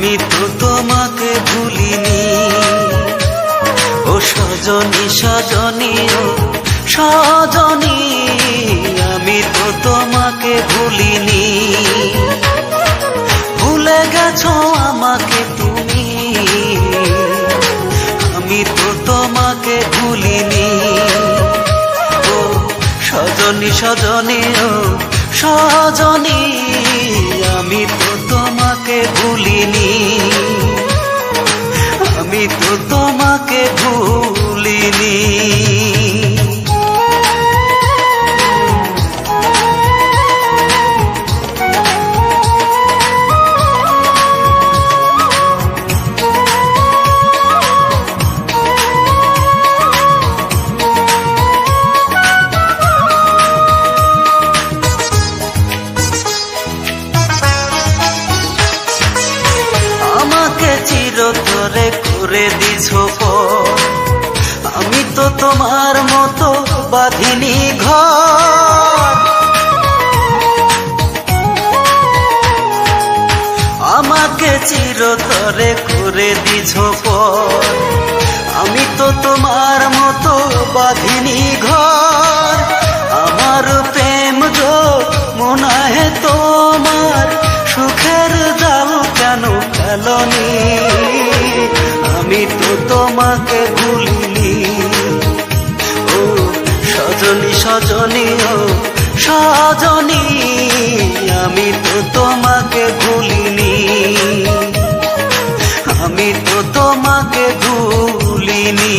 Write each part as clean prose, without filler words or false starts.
আমি তো তোমাকে ভুলিনি। ও সজনী সজনী ও সজনী, আমি তো তোমাকে ভুলিনি। ভুলে গেছো আমাকে তুমি, আমি তো তোমাকে ভুলিনি। ও সজনী সজনী ও সজনী, আমি তো তোমাকে ভুলিনি। আমি তো তোমাকে ভুলিনি। চিরতরে করে দিছো পর, আমি তো তোমার মতো বাঁধিনি ঘর। আমাকে চিরতরে করে দিছো পর, আমি তো তোমার মতো বাঁধিনি ঘর। আমার প্রেম গো মনে হয় তোমার, সুখের জাল কেন ফেলনি। আমি তো তোমাকে ভুলিনি। ও সজনী সজনী ও সজনী, আমি তো তোমাকে ভুলিনি। আমি তো তোমাকে ভুলিনি।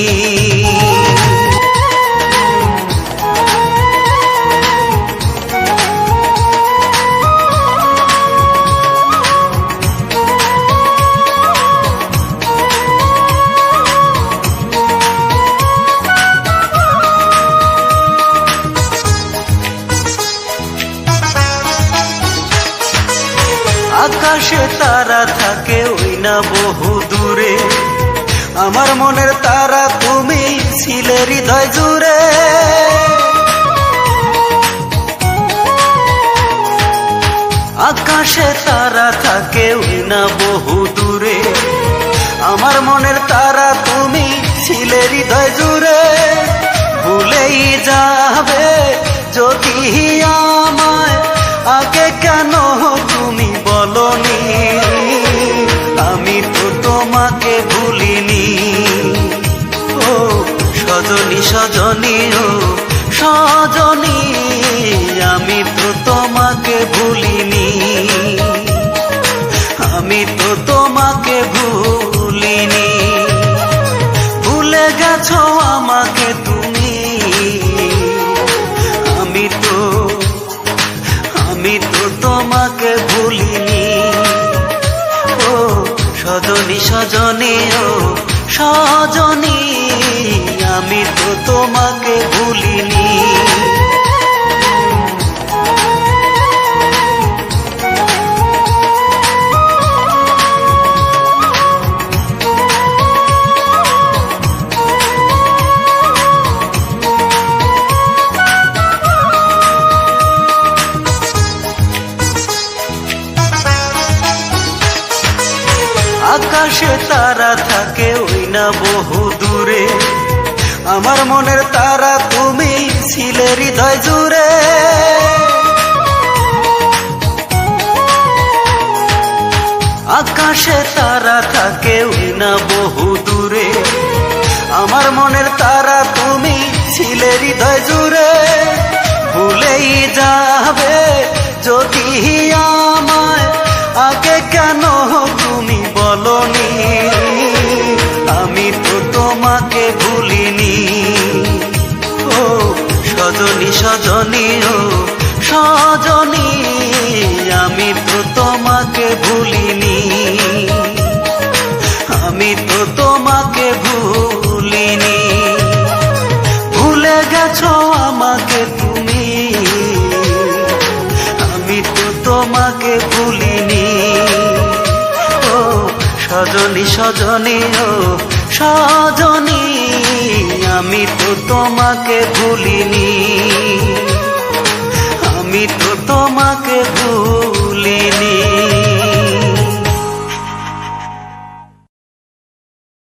আকাশে তারা থাকে ওই না বহু দূরে, আমার মনের তারা তুমি ছিলে হৃদয় জুড়ে। আকাশে তারা থাকে ওই না বহু দূরে, আমার মনের তারা তুমি ছিলে হৃদয় জুড়ে। ভুলেই যাবে যদি আমায়, আগে কেন তুমি বলনি। আমি তো তোমাকে ভুলিনি। ও সজনী সজনী ও সজনী, আমি তো তোমাকে ভুলিনি। আমি তো তোমাকে ভুলিনি। ভুলে গেছো আমাকে তুমি, আমি তো তোমাকে ভুলিনি। ও সজনী সজনী ও সজনী, আমি তো তোমাকে ভুলিনি। আকাশে তারা থাকে ওই না বহু দূরে, আমার মনের তারা তুমি ছিলে হৃদয় জুড়ে। আকাশে তারা থাকে ওই না বহু দূরে, আমার মনের তারা তুমি ছিলে হৃদয় জুড়ে। ভুলেই যাবে যদি আমায়, আগে কেন তুমি বলনি। আমি তো তোমাকে ভুলিনি। ও সজনী সজনী ও সজনী, আমি তো তোমাকে ভুলিনি। আমি তো তোমাকে ভুলিনি। ভুলে গেছো আমাকে তুমি, আমি তো তোমাকে ভুলিনি। ও সজনী সজনী ও সজনী, আমি তো তোমাকে ভুলিনি। আমি তো তোমাকে